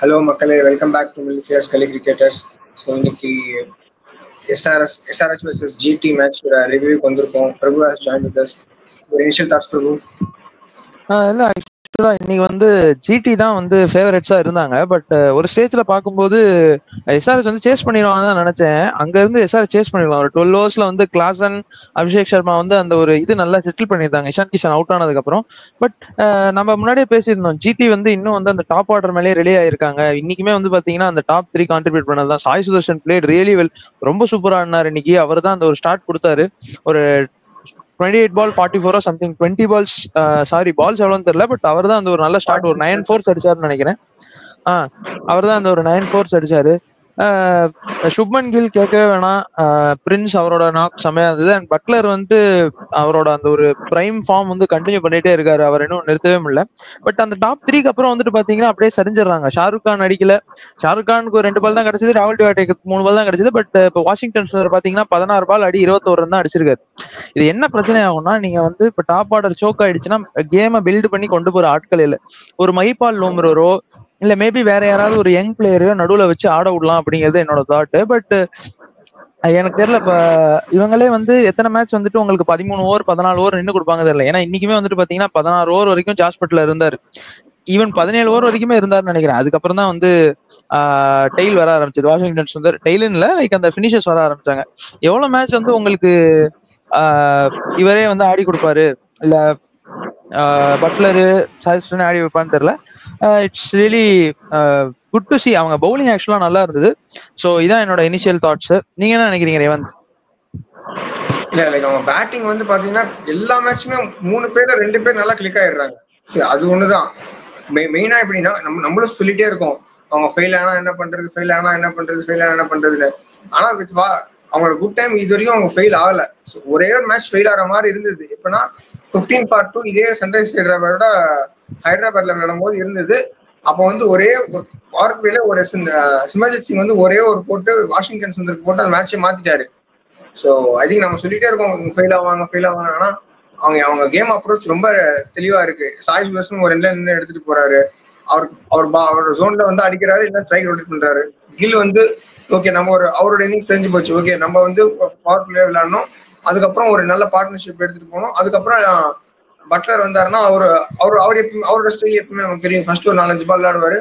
Hello மக்களே, welcome back to மில்லியர்ஸ் கலி cricketers. So இன்னைக்கு எஸ்ஆர்எச் வர்சஸ் ஜிடி மேட்சோட ரிவ்யூக்கு வந்திருக்கோம். பிரபு ஹாஸ் ஜாயின் வித் அஸ். ஒரு இனிஷியல் தாட்ஸ் பிரபு. இல்ல ஆக்சுவலா இன்னைக்கு வந்து ஜிடி தான் வந்து ஃபேவரட்ஸா இருந்தாங்க. பட் ஒரு ஸ்டேஜ்ல பார்க்கும்போது எஸ்ஆர்எஸ் வந்து சேஸ் பண்ணிடுவாங்க தான் நினைச்சேன். அங்க இருந்து எஸ்ஆர்எஸ் சேஸ் பண்ணிடுவாங்க. ஒரு 12 ஓவர்ஸ்ல வந்து கிளாசன், அபிஷேக் சர்மா வந்து அந்த ஒரு இது நல்லா செட்டில் பண்ணியிருந்தாங்க இஷான் கிஷன் அவுட் ஆனதுக்கு அப்புறம். பட் நம்ம முன்னாடியே பேசியிருந்தோம், ஜிடி வந்து இன்னும் வந்து அந்த டாப் ஆர்டர் மேலே ரெடி ஆயிருக்காங்க. இன்னைக்குமே வந்து பாத்தீங்கன்னா அந்த டாப் 3 கான்ட்ரிபியூட் பண்ணதான் Sai Sudharsan played really well. ரொம்ப சூப்பரா ஆடினார் இன்னைக்கு. அவர் தான் அந்த ஒரு ஸ்டார்ட் கொடுத்தாரு. ஒரு 28 பால் 44 சம்திங் 20 பால்ஸ் பால்ஸ் எவ்வளோன்னு தெரியல. பட் அவர் தான் அந்த ஒரு நல்ல ஸ்டார்ட், ஒரு 9 4 அடிச்சாருன்னு நினைக்கிறேன். அவர் தான் அந்த ஒரு 9 4 அடிச்சாரு. சுப்மன் கில் கேட்கவே வேணாம். பிரின்ஸ் அவரோட நாக் செமையா இருந்தது. அண்ட் பட்லர் வந்து அவரோட அந்த ஒரு பிரைம் ஃபார்ம் வந்து கண்டினியூ பண்ணிட்டே இருக்காரு. அவர் இன்னும் நிறுத்தவே முடியல. பட் அந்த டாப் 3க்கு அப்புறம் வந்துட்டு பாத்தீங்கன்னா அப்படியே சரிஞ்சிடறாங்க. ஷாருக் கான் அடிக்கல. ஷாருக் கானுக்கு ஒரு 2 பால் தான் கிடைச்சது. ராகுல் டிவாட்டேக்கு 3 பால் தான் கிடைச்சது. பட் இப்போ வாஷிங்டன் சுந்தர் பாத்தீங்கன்னா 16 பால் அடி 21 ரன் தான் அடிச்சிருக்காரு. இது என்ன பிரச்சனை ஆகும்னா, நீங்க வந்து இப்ப டாப் ஆர்டர் சோக் ஆயிடுச்சுன்னா கேமை பில்ட் பண்ணி கொண்டு போற ஆட்கள் இல்ல. ஒரு மைபால் லோம்ரோ இல்ல மேபி வேற யாராவது ஒரு யங் பிளேயரையோ நடுவுல வச்சு ஆட விடலாம் அப்படிங்கிறது என்னோட தாட். பட் எனக்கு தெரியல, இப்ப இவங்களே வந்து எத்தனை மேட்ச் வந்துட்டு உங்களுக்கு 13 ஓவர் 14 ஓவர் நின்று கொடுப்பாங்க தெரியல. ஏன்னா இன்னைக்குமே வந்துட்டு பாத்தீங்கன்னா 16 ஓவர் வரைக்கும் ஜாஸ் பட்லர் இருந்தாரு. ஈவன் 17 ஓவர் வரைக்குமே இருந்தாருன்னு நினைக்கிறேன். அதுக்கப்புறம் தான் வந்து டெய்ல் வர ஆரம்பிச்சது. வாஷிங்டன் சுந்தர் டெய்லுன்னு இல்ல, லைக் அந்த பினிஷர்ஸ் வர ஆரம்பிச்சாங்க. எவ்வளவு மேட்ச் வந்து உங்களுக்கு இவரே வந்து ஆடி கொடுப்பாரு, இல்ல பட்லரு சாய்ஸ்டன் ஆடி வைப்பான்னு தெரியல. It's really good to C. அவங்க பவுலிங் ஆக்சுவலா நல்லா இருந்தது. ஸோ இதான் என்னோட இனிஷியல் தாட்ஸ். நீங்க என்ன நினைக்கிறீங்க ரேவந்த்? இல்ல லைக் அவங்க பேட்டிங் வந்து பாத்தீங்கன்னா எல்லா மேட்சுமே 3 பேர்ல 2 பேர் நல்லா கிளிக் ஆயிடுறாங்க. அது ஒண்ணுதான் மெயினா. எப்படின்னா நம்மளும் சொல்லிட்டே இருக்கோம், அவங்க ஃபெயில் ஆனா என்ன பண்றது, ஃபெயில் ஆனா என்ன பண்றது, ஃபெயில் ஆனா என்ன பண்றதுன்னு. ஆனா அவங்களோட குட் டைம் இது வரைக்கும் அவங்க ஃபெயில் ஆகல. ஒரே ஒரு மேட்ச் ஃபெயில் ஆகிற மாதிரி இருந்தது. எப்படின்னா 15-2 இதே சன்ரைஸ் ஹைதராபாத்ல விளையாடும் போது இருந்தது. அப்போ வந்து ஒரே பவர் பிளேல ஒரு சிமர்ஜித் சிங் வந்து ஒரே ஒரு போட்டு வாஷிங்டன் சுந்தருக்கு போட்டு அந்த மேட்சை மாத்திட்டாரு. ஸோ ஐ திங்க் நம்ம சொல்லிட்டே இருக்கோம் ஃபெயில் ஆவாங்க ஃபெயில் ஆவாங்க. ஆனா அவங்க கேம் அப்ரோச் ரொம்ப தெளிவா இருக்கு. சாய் சுதர்ஷன் ஒரு 2 ரன் எடுத்துட்டு போறாரு. அவரோட ஜோன்ல வந்து அடிக்கிறாரு, இல்ல ஸ்ட்ரைக் ரொட்டேட் பண்றாரு. கில் வந்து ஓகே, நம்ம அவரோட இன்னிங்ஸ் தெரிஞ்சு போச்சு. ஓகே, நம்ம வந்து பவர் பிளே விளையாடணும். அதுக்கப்புறம் ஒரு நல்ல பார்ட்னர்ஷிப் எடுத்துட்டு போனோம். அதுக்கப்புறம் பட்லர் வந்தாருன்னா அவரோட ஸ்டைல் எப்பவுமே நமக்கு தெரியும். ஃபர்ஸ்ட் ஒரு 4-5 பால் விளையாடுவாரு.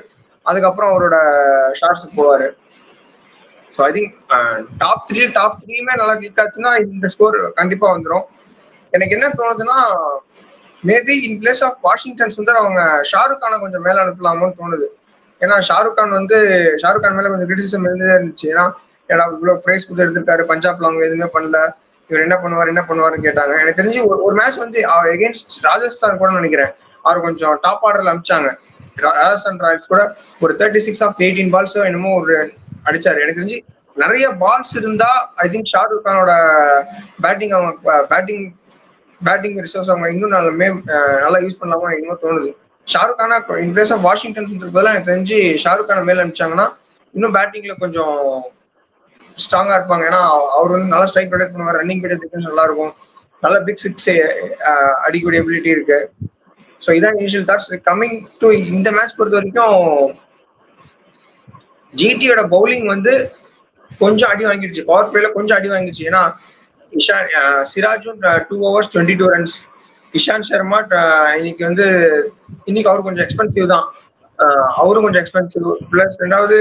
அதுக்கப்புறம் அவரோட ஷார்ட்ஸுக்கு போவாரு. ஸோ ஐ திங்க் டாப் த்ரீமே நல்லா கிளிக் ஆச்சுன்னா இந்த ஸ்கோர் கண்டிப்பா வந்துடும். எனக்கு என்ன தோணுதுன்னா, maybe in place of Washington Sundar அவங்க ஷாருக் கானை கொஞ்சம் மேல அனுப்பலாமோன்னு தோணுது. ஏன்னா ஷாருக் கான் மேல கொஞ்சம் கிரிட்டிசிசம் இருந்தே இருந்துச்சு. ஏன்னா இவ்வளவு பிரைஸ் கொடுத்து எடுத்திருக்காரு, பஞ்சாப்ல அவங்க எதுவுமே பண்ணல, இவர் என்ன பண்ணுவாருன்னு கேட்டாங்க. எனக்கு தெரிஞ்சு ஒரு மேட்ச் வந்து அவர் எகென்ஸ்ட் ராஜஸ்தான் கூட நினைக்கிறேன், அவர் கொஞ்சம் டாப் ஆர்டர்ல அனுப்பிச்சாங்க. ராஜஸ்தான் ராயல்ஸ் கூட ஒரு 36 ஆஃப் 18 பால்ஸோ என்னமோ ஒரு அடிச்சாரு. எனக்கு தெரிஞ்சு நிறைய பால்ஸ் இருந்தா ஐ திங்க் ஷாருக் கானோட பேட்டிங் ரிசோர்ஸ் அவங்க இன்னும் நல்லா யூஸ் பண்ணலாமா இன்னும் தோணுது. ஷாருக் கானா in place of Washington Sundar எனக்கு தெரிஞ்சு ஷாருக் கானை மேல அனுப்பிச்சாங்கன்னா இன்னும் பேட்டிங்ல கொஞ்சம் ஸ்ட்ராங்கா இருப்பாங்க. ஏன்னா அவர் வந்து நல்லா ஸ்ட்ரைக் ரொட்டேட் பண்ணுவார், ரன்னிங் பீரியட் நல்லா இருக்கும், நல்ல பிக் சிக்ஸ் அடிக்கக்கூடிய எபிலிட்டி இருக்கு. ஸோ இதான் இனிஷியல் தாட்ஸ். கம்மிங் டு இந்த மேட்ச் பொறுத்த வரைக்கும் ஜிடியோட பவுலிங் வந்து கொஞ்சம் அடி வாங்கிடுச்சு, பவர் பிளேல கொஞ்சம் அடி வாங்கிடுச்சு. ஏன்னா சிராஜும் 2 overs 22 runs, இஷாந்த் சர்மா இன்னைக்கு அவரு கொஞ்சம் எக்ஸ்பென்சிவ் தான். அவரும் கொஞ்சம் எக்ஸ்பென்சிவ். பிளஸ் ரெண்டாவது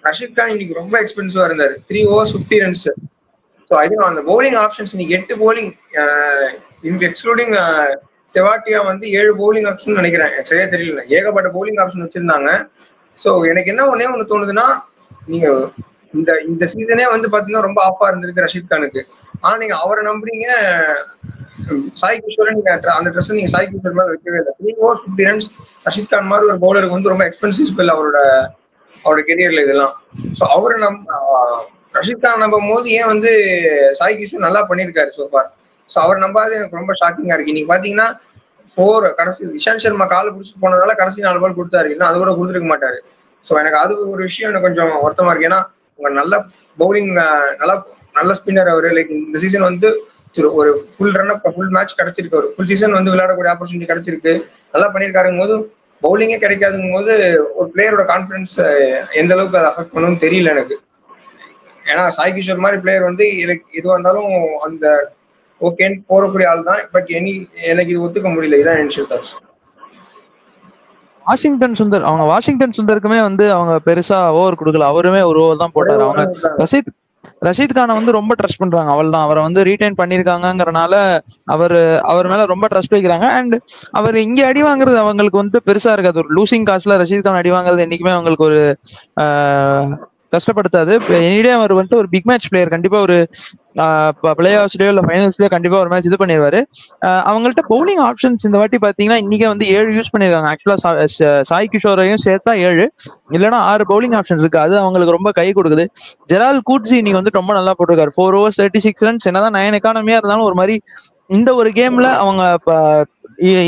ரஷீத் கான் இன்னைக்கு ரொம்ப எக்ஸ்பென்சிவா இருந்தாரு, 3 overs 50 runs. So I think அந்த பவுலிங் ஆப்ஷன்ஸ் இன்னைக்கு 8 பவுலிங் எக்ஸ்க்ளூடிங் தெவாட்டியா வந்து 7 பவுலிங் ஆப்ஷன் நினைக்கிறேன், சரியா தெரியல, ஏகப்பட்ட பவுலிங் ஆப்ஷன் வச்சிருந்தாங்க. ஸோ எனக்கு என்ன ஒண்ணு தோணுதுன்னா, நீங்க இந்த சீசனே வந்து பாத்தீங்கன்னா ரொம்ப ஆஃபா இருந்திருக்கு ரஷீத் கானுக்கு. ஆனா நீங்க அவரை நம்புறீங்க, சாய் கிஷோரை நீங்க அந்த ட்ரெஸ் நீங்க சாய் கிஷோர் மாதிரி வைக்கவே இல்லை. 3 overs 50 runs ரஷீத் கான் மாதிரி ஒரு பவுலருக்கு வந்து ரொம்ப எக்ஸ்பென்சிவ் ஸ்பெல் அவரோட கெரியர்ல இதெல்லாம். ஸோ ரஷீத் கான் நம்பும் போது ஏன் வந்து சாய் கிஷோர் நல்லா பண்ணியிருக்காரு சோஃபார். ஸோ அவர் நம்பாது எனக்கு ரொம்ப ஷாக்கிங்கா இருக்கு. நீங்க பாத்தீங்கன்னா கடைசி இஷாந்த் சர்மா காலை பிடிச்சிட்டு போனதால கடைசி 4 பால் கொடுத்தாரு, இல்லைன்னா அது கூட கொடுத்துருக்க மாட்டாரு. ஸோ எனக்கு அது ஒரு விஷயம் எனக்கு கொஞ்சம் வருத்தமா இருக்கு. ஏன்னா உங்க நல்ல பவுலிங் நல்ல ஸ்பின்னர் அவரு. லைக் இந்த சீசன் வந்து ஒரு ஃபுல் மேட்ச் கிடைச்சிருக்கு, ஒரு ஃபுல் சீசன் வந்து விளையாடக்கூடிய ஆப்பர்ச்சுனிட்டி கிடைச்சிருக்கு, நல்லா பண்ணியிருக்காருங்க போது பவுலிங்கே கிடைக்காதுங்கும் போது ஒரு பிளேயரோட கான்ஃபிடன்ஸ் எந்த அளவுக்கு அதை அஃபெக்ட் பண்ணுன்னு தெரியல எனக்கு. ஏன்னா சாய் கிஷோர் மாதிரி பிளேயர் வந்து எனக்கு எதுவாக இருந்தாலும் அந்த ஓகேன்னு போறக்கூடிய ஆள் தான். பட் எனக்கு இது ஒத்துக்க முடியல. இதான் இனிஷியல் தாட்ஸ். வாஷிங்டன் சுந்தருக்குமே வந்து அவங்க பெருசா ஓவர் கொடுக்கல. அவருமே ஒரு ஓவர் தான் போட்டாரு. அவங்க ரஷீத் கானை வந்து ரொம்ப ட்ரஸ்ட் பண்றாங்க. அவள் தான் அவரை வந்து ரீடைன் பண்ணிருக்காங்கிறனால அவர் மேல ரொம்ப ட்ரஸ்ட் வைக்கிறாங்க. அண்ட் அவர் இங்க அடி வாங்குறது அவங்களுக்கு வந்து பெருசா இருக்காது. ஒரு லூசிங் காஸ்ட்ல ரஷீத் கான் அடி வாங்குறது என்னைக்குமே அவங்களுக்கு ஒரு கஷ்டப்படுத்தாது. எனிடே அவர் வந்துட்டு ஒரு பிக் மேட்ச் பிளேயர். கண்டிப்பா ஒரு பிளே ஆஃப்ஸ்லயோ இல்ல ஃபைனல்ஸ்லயோ கண்டிப்பா ஒரு மேட்ச் இது பண்ணிடுவாரு. அவங்கள்ட்ட பவுலிங் ஆப்ஷன்ஸ் இந்த வாட்டி பாத்தீங்கன்னா இன்னைக்கு வந்து 7 யூஸ் பண்ணிருக்காங்க. ஆக்சுவலா சாய் கிஷோரையும் சேர்த்தா 7 இல்லைன்னா 6 பவுலிங் ஆப்ஷன்ஸ் இருக்கு. அது அவங்களுக்கு ரொம்ப கை கொடுக்குது. ஜெரால் கூட்ஸி இன்னைக்கு வந்து ரொம்ப நல்லா போட்டிருக்காரு. 4 overs 36 runs. என்னதான் 9 எக்கானமியா இருந்தாலும் ஒரு மாதிரி இந்த ஒரு கேம்ல அவங்க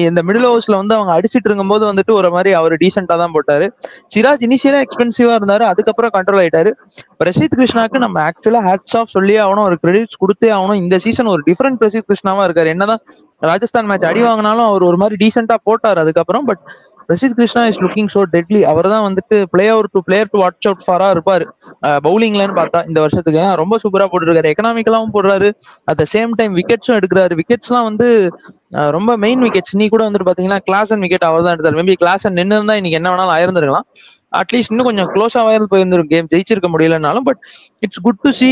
இந்த மிடில் ஓவர்ஸ்ல வந்து அவங்க அடிச்சிட்டு இருக்கும் போது வந்துட்டு ஒரு மாதிரி அவர் டீசெண்டா தான் போட்டாரு. சிராஜ் இனிஷியலா எக்ஸ்பென்சிவா இருந்தாரு, அதுக்கப்புறம் கண்ட்ரோல் ஆயிட்டாரு. பிரசித் கிருஷ்ணாக்கு நம்ம ஆக்சுவலா ஹேட்ஸ் ஆஃப் சொல்லியே ஆகணும், ஒரு கிரெடிட்ஸ் கொடுத்தே ஆகணும். இந்த சீசன் ஒரு டிஃபரெண்ட் பிரசித் கிருஷ்ணாவா இருக்காரு. என்னதான் ராஜஸ்தான் மேட்ச் அடி வாங்கினாலும் அவர் ஒரு மாதிரி டீசெண்டா போட்டார் அதுக்கப்புறம். But Prasidh Krishna is looking so deadly. அவர் தான் வந்துட்டு பிளேயர் டு வாட்ச் அவுட் ஃபாரா இருப்பாரு பவுலிங்லன்னு பார்த்தா இந்த வருஷத்துக்கு. ரொம்ப சூப்பரா போட்டுருக்காரு, எக்கனாமிக்கலாவும் போடுறாரு, அட் த சேம் டைம் விக்கெட்ஸும் எடுக்கிறாரு. விக்கெட்ஸ்லாம் வந்து ரொம்ப மெயின் விக்கெட்ஸ். நீ கூட வந்துட்டு பாத்தீங்கன்னா கிளாசன் விக்கெட் அவர் தான் எடுத்தாரு. மேபி கிளாசன் நின்று இருந்தா இன்னைக்கு என்ன வேணாலும் ஆயிருந்திருக்கலாம். அட்லீஸ்ட் இன்னும் கொஞ்சம் க்ளோஸா போயிருந்திருக்கும் கேம், ஜெயிச்சிருக்க முடியலனாலும். But it's good to C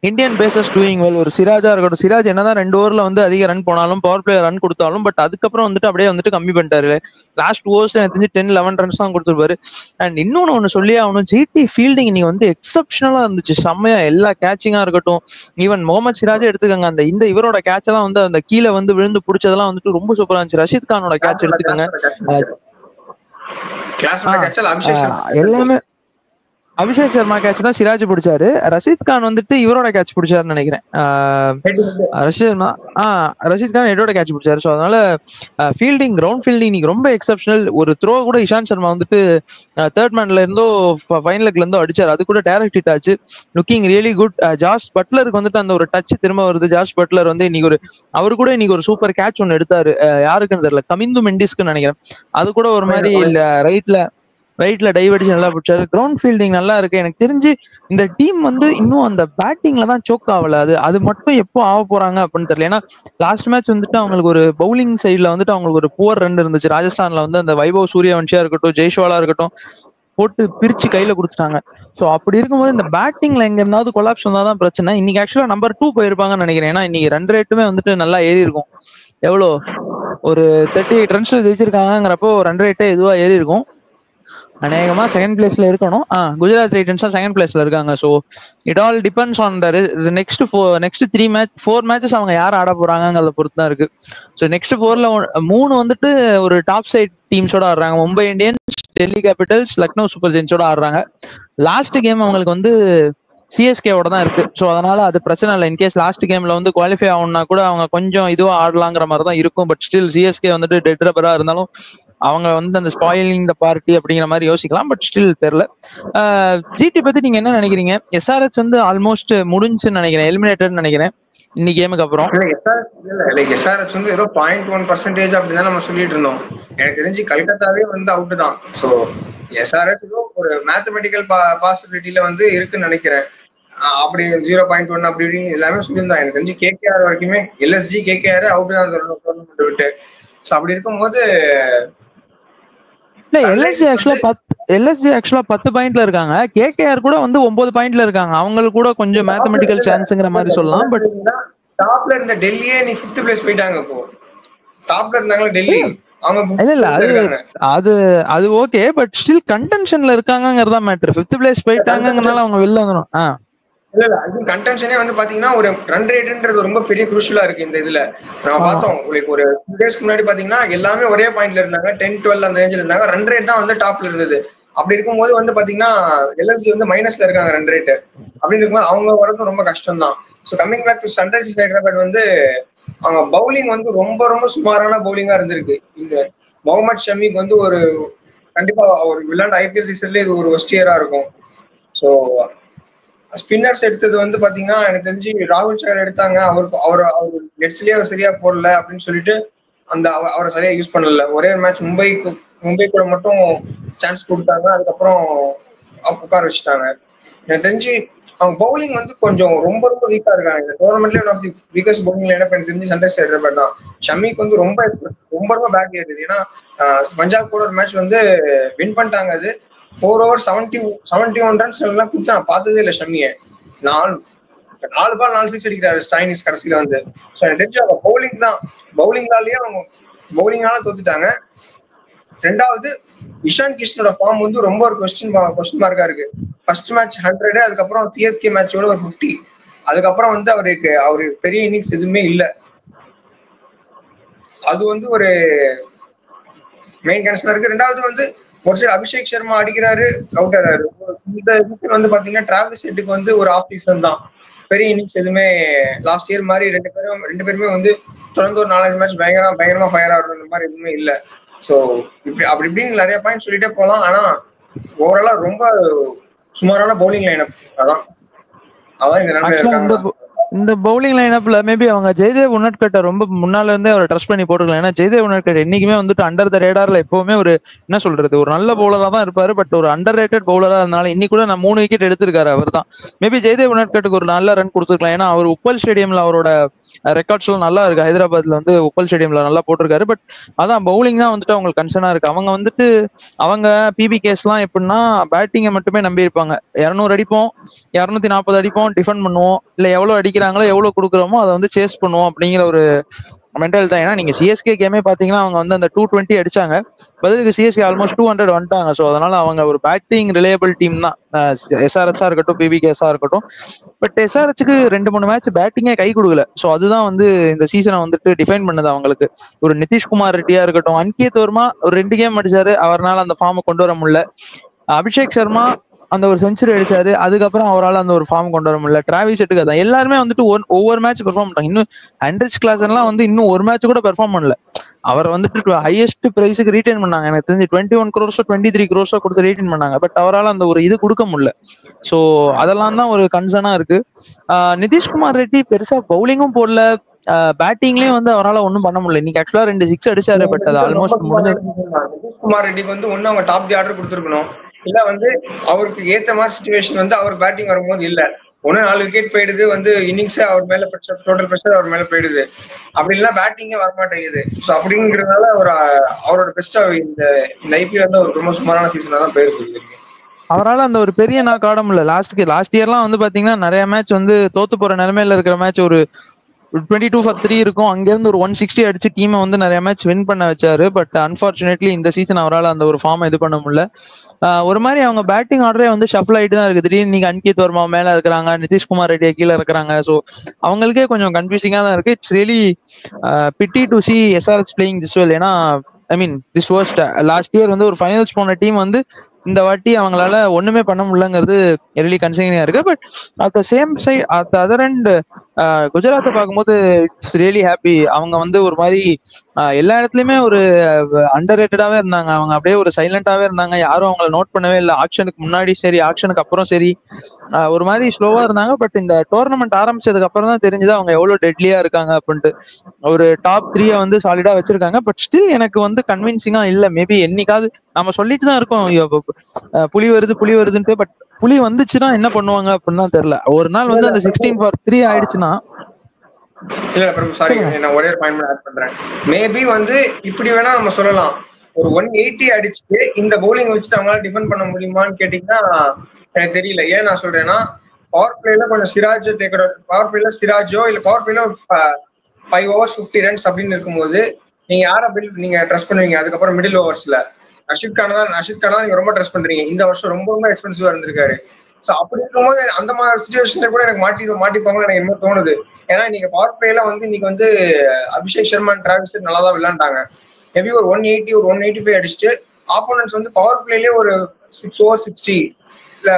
Indian pacers doing well. ஒரு சிராஜா இருக்கட்டும், சிராஜ் என்னதான் 2 ஓவர்ல வந்து அதிக ரன் போனாலும் பவர் பிளே ரன் கொடுத்தாலும் பட் அதுக்கப்புறம் வந்துட்டு அப்படியே வந்துட்டு கம்மி பண்ணிட்டாரு. லாஸ்ட் ஓவர்ஸ் எனக்கு தெரிஞ்சு 10-11 ரன்ஸ் தான் கொடுத்துருப்பாரு. அண்ட் இன்னொன்னு ஒன்று சொல்லி ஆகணும், ஜிடி ஃபீல்டிங் இன்னைக்கு வந்து எக்ஸப்ஷனலா இருந்துச்சு. செம்மையா எல்லா கேட்சிங்கா இருக்கட்டும், ஈவன் முகமது சிராஜே எடுத்துக்கோங்க, அந்த இவரோட கேட்ச் எல்லாம் வந்து அந்த கீழே வந்து விழுந்து பிடிச்சதெல்லாம் வந்துட்டு ரொம்ப சூப்பரா இருந்துச்சு. ரஷீத் கானோட கேட்ச் எடுத்துக்கோங்க, எல்லாமே அபிஷேக் சர்மா கேட்ச் தான் சிராஜ் பிடிச்சாரு. ரஷீத் கான் வந்துட்டு இவரோட கேட்ச் பிடிச்சாருன்னு நினைக்கிறேன். ரஷீத் கான் ஹெட்டோட கேட்ச் பிடிச்சாரு. ஸோ அதனால ஃபீல்டிங், கிரவுண்ட் ஃபீல்டிங் இன்னைக்கு ரொம்ப எக்ஸப்ஷனல். ஒரு த்ரோ கூட இஷாந்த் சர்மா வந்துட்டு தேர்ட் மேன்ல இருந்தோ ஃபைன் லெக்ல இருந்தோ அடிச்சாரு, அது கூட டைரக்ட் ஹிட் ஆச்சு. Looking really good. ஜாஸ் பட்லருக்கு வந்துட்டு அந்த ஒரு டச் திரும்ப வருது. ஜாஸ் பட்லர் வந்து இன்னைக்கு அவரு கூட இன்னைக்கு ஒரு சூப்பர் கேட்ச் ஒன்னு எடுத்தாரு. யாருக்குன்னு தெரியல, கமிந்து மெண்டிஸ்க்கு நினைக்கிறேன். அது கூட ஒரு மாதிரி ரைட்ல டைவ் அடிச்சு நல்லா பிடிச்சாரு. கிரவுண்ட் ஃபீல்டிங் நல்லா இருக்கு. எனக்கு தெரிஞ்சு இந்த டீம் வந்து இன்னும் அந்த பேட்டிங்ல தான் சோக் ஆகல. அது மட்டும் எப்போ ஆக போறாங்க அப்படின்னு தெரியல. ஏன்னா லாஸ்ட் மேட்ச் வந்துட்டு அவங்களுக்கு ஒரு பவுலிங் சைட்ல வந்துட்டு அவங்களுக்கு ஒரு புவர் ரன் இருந்துச்சு. ராஜஸ்தான்ல வந்து அந்த வைபவ் சூரியவன்ஷியா இருக்கட்டும், ஜெய்ஷ்வாலா இருக்கட்டும், போட்டு பிரிச்சு கையில கொடுத்துட்டாங்க. ஸோ அப்படி இருக்கும்போது இந்த பேட்டிங்ல எங்க இருந்தாவது கொலாப்ஸ் வந்தாதான் பிரச்சனை. இன்னைக்கு ஆக்சுவலா நம்பர் 2 போயிருப்பாங்கன்னு நினைக்கிறேன். ஏன்னா இன்னைக்கு ரன் ரேட்டுமே வந்துட்டு நல்லா ஏறி இருக்கும். எவ்வளோ ஒரு 38 ரன்ஸ் ஜெயிச்சிருக்காங்கிறப்போ ரன் ரேட்டே இதுவா ஏறி இருக்கும். அநேகமா செகண்ட் பிளேஸ்ல இருக்கணும். குஜராத் டைட்டன்ஸ் செகண்ட் பிளேஸ்ல இருக்காங்க. So it all depends on next 4 matches அவங்க யார் ஆட போறாங்கிறத பொறுத்து தான் இருக்கு. ஸோ நெக்ஸ்ட் 4ல 3 வந்துட்டு ஒரு டாப் சைட் டீம்ஸோட ஆடுறாங்க. Mumbai Indians, Delhi Capitals, Lucknow Super ஜெயின்ஸோட ஆடுறாங்க. லாஸ்ட் கேம் அவங்களுக்கு வந்து சிஎஸ்கேவோட தான் இருக்கு. ஸோ அதனால அது பிரச்சனை இல்லை. இன்கேஸ் லாஸ்ட் கேம்ல வந்து குவாலிஃபை ஆகணும்னா கூட அவங்க கொஞ்சம் இதுவா ஆடலாங்கிற மாதிரி தான் இருக்கும். பட் ஸ்டில் சிஎஸ்கே வந்துட்டு டெட் ரப்பரா இருந்தாலும் அவங்க வந்து அந்த ஸ்பாயிலிங் த பார்ட்டி அப்படிங்கிற மாதிரி யோசிக்கலாம். பட் ஸ்டில் தெரியல. ஜிடி பத்தி நீங்க என்ன நினைக்கிறீங்க? எஸ்ஆர்எச் வந்து ஆல்மோஸ்ட் முடிஞ்சுன்னு நினைக்கிறேன், எலிமினேட்டட் நினைக்கிறேன் இன்னைக்கு கேமுக்கு அப்புறம். எஸ்ஆர்எச் வந்து ஏதோ 0.1% அப்படிதான் நம்ம சொல்லிட்டு இருந்தோம். எனக்கு தெரிஞ்சு கல்கத்தாவே வந்து அவுட் தான். ஸோ எஸ்ஆர்எச் ஒரு மேத்தமெட்டிக்கல் பாசிபிலிட்டியில வந்து இருக்குன்னு நினைக்கிறேன். அப்படி 0.1 அப்படி இப்படின்னு எல்லாமே சொல்லியிருந்தான். எனக்கு தெரிஞ்சு கேகேஆர் வரைக்குமே எல்எஸ்ஜி கேகேஆர் அவுட் தான் டோர்னமெண்ட் விட்டு. ஸோ அப்படி இருக்கும்போது எல்எஸ்ஜி ஆக்சுவலா 10 பாயிண்ட்ல இருக்காங்க. கேகேஆர் கூட வந்து 9 பாயிண்ட்ல இருக்காங்க. அவங்களுக்கு கூட கொஞ்சம் மேத்தமெட்டிக்கல் சான்ஸ்ங்கிற மாதிரி சொல்லலாம். பட் டாப்ல இருந்த டெல்லியே நீ 5th பிளேஸ் போயிட்டாங்க. இப்போ டாப்ல இருந்தாங்களா டெல்லி, அது ஓகே. பட் ஸ்டில் கண்டென்ஷன்ல இருக்காங்கிறதா மேட்டர். 5th பிளேஸ் போயிட்டாங்கனால அவங்க வெளில வந்துடும். இல்ல அது கண்டென்ஷனே வந்து பாத்தீங்கன்னா ஒரு ரன் ரேட்ன்றது ரொம்ப பெரிய குரூஷியலா இருக்கு இந்த இதுல. நம்ம பார்த்தோம் ஒரு 2 டேஸ்க்கு முன்னாடி பாத்தீங்கன்னா எல்லாமே ஒரே பாயிண்ட்ல இருந்தாங்க, 10-12 அந்த ரேஞ்சில் இருந்தாங்க. ரன் ரேட் தான் வந்து டாப்ல இருந்தது. அப்படி இருக்கும்போது வந்து பாத்தீங்கன்னா எல்எஸ்ஜி வந்து மைனஸ்ல இருக்காங்க ரன் ரேட். அப்படின்னு இருக்கும்போது அவங்க வரதும் ரொம்ப கஷ்டம் தான். So coming back to Sunrisers Hyderabad வந்து அவங்க பவுலிங் வந்து ரொம்ப ரொம்ப சுமாரான பவுலிங்கா இருந்திருக்கு. இந்த முகமது ஷமிக்கு வந்து ஒரு கண்டிப்பா ஒரு விளையாண்டு ஐபிஎல் சீசன்ல இது ஒரு ஒஸ்ட் இயரா இருக்கும். ஸோ ஸ்பின்னர்ஸ் எடுத்தது வந்து பாத்தீங்கன்னா எனக்கு தெரிஞ்சு ராகுல் சகர் எடுத்தாங்க. அவர் நெட்ஸ்லயே அவர் சரியா போடல அப்படின்னு சொல்லிட்டு அந்த அவரை சரியா யூஸ் பண்ணல. ஒரே ஒரு மேட்ச் மும்பை கூட மட்டும் சான்ஸ் கொடுத்தாங்க, அதுக்கப்புறம் உட்கார வச்சுட்டாங்க. எனக்கு தெரிஞ்சு அவங்க பவுலிங் வந்து கொஞ்சம் ரொம்ப ரொம்ப வீக்கா இருக்காங்க. இந்த டோர்னமெண்ட்ல one of the weakest bowling lineup எனக்கு தெரிஞ்சு சன்ரைஸ் ஹைதராபாத் தான். ஷமிக்கு வந்து ரொம்ப ரொம்ப பேக் இருக்குது. ஏன்னா பஞ்சாப் கூட ஒரு மேட்ச் வந்து வின் பண்ணிட்டாங்க. அது 4 ஓவர் 71 ரன்ஸ் எல்லாம் கொடுத்து நான் பார்த்ததே இல்லை ஷமியை. 4 பால் 4 சிக்ஸ் அடிக்கிறாரு ஸ்டாயினிஸ் கடைசியில வந்து. எனக்கு தெரிஞ்சு அவங்க பவுலிங் தான், பவுலிங்காலேயே அவங்க பவுலிங்கால தோத்துட்டாங்க. ரெண்டாவது இஷான் கிஷனோட ஃபார்ம் வந்து ரொம்ப ஒரு கொஸ்டின் மார்க்கா இருக்கு. ஃபர்ஸ்ட் மேட்ச் 100, அதுக்கப்புறம் சிஎஸ்கே மேட்சோட ஒரு 50, அதுக்கப்புறம் வந்து அவருக்கு பெரிய இன்னிங்ஸ் எதுவுமே இல்லை. அது வந்து ஒரு மெயின் கன்சர்ன் இருக்கு. ரெண்டாவது வந்து ஒரு சைடு அபிஷேக் சர்மா அடிக்கிறாரு, அவுட் ஆறாரு. இந்த சீசன் வந்து பாத்தீங்கன்னா டிராவிஸ் ஹெட்டுக்கு வந்து ஒரு ஆஃப் சீசன் தான், பெரிய இன்னிங்ஸ் எதுவுமே லாஸ்ட் இயர் மாதிரி ரெண்டு பேருமே வந்து தொடர்ந்து ஒரு 4-5 மேட்ச் பயங்கரமா ஃபயர் ஆடுற இந்த மாதிரி எதுவுமே இல்லை. ஸோ இப்படின்னு நிறைய பாயிண்ட் சொல்லிட்டே போகலாம். ஆனா ஓவராலா ரொம்ப சுமாரான பவுலிங் லைனப். அதான் இந்த பவுலிங் லைனப்ல மேபி அவங்க ஜெய்தேவ் உன்னட்கட்டை ரொம்ப முன்னால இருந்தே அவர் ட்ரஸ்ட் பண்ணி போட்டுருக்கலாம். ஏன்னா ஜெய்தேவ் உன்னட்கட் என்னைக்குமே வந்துட்டு அண்டர் த ரேடார்ல எப்பவுமே ஒரு என்ன சொல்றது ஒரு நல்ல பவுலரா தான் இருப்பாரு. பட் ஒரு அண்டர் ரேட்டட் பவுலரா இருந்தாலும் இன்னைக்கு கூட நான் 3 விக்கெட் எடுத்திருக்காரு அவர் தான். மேபி ஜெய்தேவ் உன்னட்கட்டுக்கு ஒரு நல்ல ரன் கொடுத்துருக்கலாம். ஏன்னா அவர் உப்பல் ஸ்டேடியம்ல அவரோட ரெக்கார்ட்ஸ் எல்லாம் நல்லா இருக்கு. ஹைதராபாத்ல வந்து உப்பல் ஸ்டேடியம்ல நல்லா போட்டிருக்காரு. பட் அதான் பவுலிங் தான் வந்துட்டு அவங்களுக்கு கன்சர்னா இருக்கு. அவங்க பிபிகேஸ் எல்லாம் எப்படின்னா பேட்டிங்கை மட்டுமே நம்பி இருப்பாங்க. 200 அடிப்போம், 240 அடிப்போம், டிஃபெண்ட் பண்ணுவோம், இல்ல எவ்வளவு அடிக்கிறாங்களோ எவ்வளவு கொடுக்குறோமோ அதை வந்து சேஸ் பண்ணுவோம் அப்படிங்கிற ஒரு மென்டல் தான். ஏன்னா நீங்க சிஎஸ்கே கேமே பாத்தீங்கன்னா அவங்க வந்து அந்த 220 அடிச்சாங்க, பதிலுக்கு சிஎஸ்கே ஆல்மோஸ்ட் 200 வந்துட்டாங்க. ஸோ அதனால அவங்க ஒரு பேட்டிங் ரிலேயபிள் டீம் தான், எஸ்ஆர்எஸ்ஆ இருக்கட்டும் பிபிகேஸா இருக்கட்டும். பட் எஸ்ஆர்எச்சுக்கு 2-3 மேட்ச் பேட்டிங்கே கை கொடுக்கல. ஸோ அதுதான் வந்து இந்த சீசனை வந்துட்டு டிஃபைன் பண்ணுது அவங்களுக்கு. ஒரு நிதிஷ்குமார் ரெட்டியா இருக்கட்டும், அன்கித் வர்மா ஒரு 2 கேம் அடிச்சாரு, அவரால் அந்த ஃபார்மை கொண்டு வர முடியல. அபிஷேக் சர்மா அந்த ஒரு செஞ்சுரி அடிச்சாரு, அதுக்கப்புறம் அவரால் அந்த ஒரு ஃபார்ம் கொண்டு வர முடியல. டிராவிஸ் ஹெட்டுக்கு அதான் எல்லாருமே வந்துட்டு ஒவ்வொரு மேட்ச் பெர்ஃபார்ம் பண்ணாங்க. இன்னும் ஹண்ட்ரிச் கிளாஸ் எல்லாம் வந்து இன்னும் ஒரு மேட்ச் கூட பெர்ஃபார்ம் பண்ணல. அவர் வந்துட்டு ஹையஸ்ட் பிரைஸுக்கு ரீட்டைன் பண்ணாங்க. எனக்கு தெரிஞ்சு 21 crores 23 crores கொடுத்து ரீட்டைன் பண்ணாங்க. பட் அவரால் அந்த ஒரு இது கொடுக்க முடியல. ஸோ அதெல்லாம் தான் ஒரு கன்சர்னா இருக்கு. நிதிஷ்குமார் ரெட்டி பெருசா பவுலிங்கும் போடல, பேட்டிங்லயும் வந்து அவரால் ஒன்றும் பண்ண முடியல. இன்னைக்கு ஆக்சுவலா 2 6 அடிச்சாரு. பட் அது ஆல்மோஸ்ட் முடிஞ்சது. நிதிஷ்குமார் ரெட்டிக்கு வந்து ஒண்ணு அவங்க டாப் தி ஆர்டர் கொடுத்துருக்கணும், இல்ல வந்து அவருக்கு ஏத்த மாதிரி சிச்சுவேஷன் வந்து அவர் பேட்டிங் வரும்போது இல்ல. ஒண்ணு 4 விக்கெட் போயிடுது, வந்து இன்னிங்ஸ் அவர் மேல டோட்டல் பிரஷர் அவர் மேல போயிடுது, அப்படி இல்ல பேட்டிங்கே வரமாட்டேங்குது. ஸோ அப்படிங்கிறதுனால அவரோட பெஸ்டா இந்த ஐபிஎல் வந்து ஒரு ரொம்ப சுமாரான சீசனா தான் போயிருக்கு. அவரால் அந்த ஒரு பெரிய நாக் ஆட முடியல. லாஸ்ட் இயர்லாம் வந்து பாத்தீங்கன்னா நிறைய மேட்ச் வந்து தோத்து போற நிலைமையில இருக்கிற மேட்ச் ஒரு 22 for 3 இருக்கும். அங்கிருந்து ஒரு 160 அடிச்சு டீமை வந்து நிறைய மேட்ச் வின் பண்ண வச்சாரு. பட் அன்பார்ச்சுனேட்லி இந்த சீசன் அவரால் அந்த ஒரு ஃபார்ம் இது பண்ண முடியல. ஒரு மாதிரி அவங்க பேட்டிங் ஆர்டரே வந்து ஷஃபிள் ஆயிட்டு தான் இருக்கு. திடீர்னு நீங்க அன்கித் வர்மா மேல இருக்கிறாங்க, நிதிஷ்குமார் ரெட்டியா கீழே இருக்கிறாங்க. ஸோ அவங்களுக்கே கொஞ்சம் கன்ஃபியூசிங்கா தான் இருக்கு. It's really PT to C SRH playing this well. ஏன்னா திஸ் வர்ஸ்ட் லாஸ்ட் இயர் வந்து ஒரு ஃபைனல்ஸ் போன டீம் வந்து இந்த வாட்டி அவங்களால ஒண்ணுமே பண்ண முடியலங்கிறது ரியலி கன்சர்னிங்கா இருக்கு. But at the same side at the other end குஜராத்தை பார்க்கும்போது இட்ஸ் ரியலி ஹாப்பி. அவங்க வந்து ஒரு மாதிரி எல்லா இடத்துலயுமே ஒரு அண்டர் ரேட்டடாவே இருந்தாங்க. அவங்க அப்படியே ஒரு சைலண்டாவே இருந்தாங்க, யாரும் அவங்கள நோட் பண்ணவே இல்லை. ஆக்ஷனுக்கு முன்னாடி சரி, ஆக்ஷனுக்கு அப்புறம் சரி, ஒரு மாதிரி ஸ்லோவா இருந்தாங்க. பட் இந்த டோர்னமெண்ட் ஆரம்பிச்சதுக்கு அப்புறம் தான் தெரிஞ்சது அவங்க எவ்வளவு டெட்லியா இருக்காங்க அப்படின்ட்டு. ஒரு டாப் 3 வந்து சாலிடா வச்சிருக்காங்க. பட் ஸ்டில் எனக்கு வந்து கன்வின்சிங்கா இல்ல. மேபி என்னைக்காவது நம்ம சொல்லிட்டு தான் இருக்கோம் புலி வருதுன்ட்டு. பட் புலி வந்துச்சுன்னா என்ன பண்ணுவாங்க அப்படின்னு தான் தெரியல. ஒரு நாள் வந்து அந்த 16 for 3 ஆயிடுச்சுன்னா இல்ல பிரபு, சாரி, நான் ஒரே பாயிண்ட் ஆட் பண்றேன். மேபி வந்து இப்படி வேணா நம்ம சொல்லலாம், ஒரு 180 அடிச்சுட்டு இந்த பவுலிங் வச்சுட்டு அவங்களால டிஃபெண்ட் பண்ண முடியுமான்னு கேட்டீங்கன்னா எனக்கு தெரியல. ஏன் நான் சொல்றேன்னா, பவர் பிளேல கொஞ்சம் பவர் பிளேல சிராஜோ இல்ல பவர் பிளேல ஒரு 5 overs 50 runs அப்படின்னு இருக்கும்போது நீங்க யாரை நீங்க ட்ரஸ்ட் பண்ணுவீங்க? அதுக்கப்புறம் மிடில் ஓவர்ஸ்ல ரஷித் கான் தான் நீங்க ரொம்ப ட்ரஸ்ட் பண்றீங்க. இந்த வருஷம் ரொம்ப ரொம்ப எக்ஸ்பென்சிவா இருந்திருக்காரு. ஸோ அப்படி இருக்கும்போது அந்த மாதிரி சுச்சுவேஷன்ல கூட எனக்கு மாட்டிப்பாங்கன்னு எனக்கு என்ன தோணுது. ஏன்னா நீங்க பவர் பிளேல வந்து இன்னைக்கு வந்து அபிஷேக் சர்மா டிராவிஸ் நல்லா தான் விளையாண்டாங்க. மேபி ஒரு 180 ஒரு 185 அடிச்சுட்டு ஆப்போனன்ட்ஸ் வந்து பவர் பிளேலயே ஒரு 6 over 60 இல்ல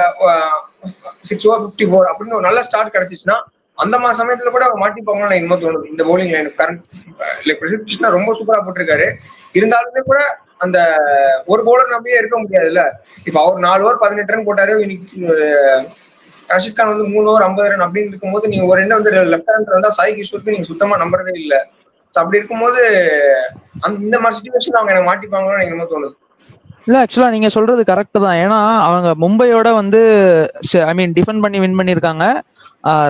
6 over 54 அப்படின்னு ஒரு நல்ல ஸ்டார்ட் கிடைச்சிச்சுன்னா அந்த மாதிரி சமயத்துல கூட அவங்க மாட்டிப்பாங்கன்னு எனக்கு என்ன தோணுது. இந்த பவுலிங் லைன் கரண்ட் கிருஷ்ணா ரொம்ப சூப்பரா போட்டிருக்காரு. இருந்தாலுமே கூட அந்த ஒரு பவுலர் நம்பியே இருக்க முடியாதுல்ல. இப்ப அவர் 4 over 18 run போட்டாரு, இன்னைக்கு ரஷித் கான் வந்து 3 over 50 run அப்படின்னு இருக்கும்போது நீங்க ஒரு என்ன வந்து லெஃப்ட் ஹேண்டர் வந்தா சாய் கிஷோருக்கு நீங்க சுத்தமா நம்புறதே இல்லை. அப்படி இருக்கும்போது இந்த மாதிரி சுச்சுவேஷன் அவங்க எனக்கு மாட்டிப்பாங்களோன்னு எனக்கு என்ன தோணுது. இல்ல ஆக்சுவலா நீங்க சொல்றது கரெக்ட் தான். ஏன்னா அவங்க மும்பையோட வந்து ஐ மீன் டிஃபெண்ட் பண்ணி வின் பண்ணிருக்காங்க,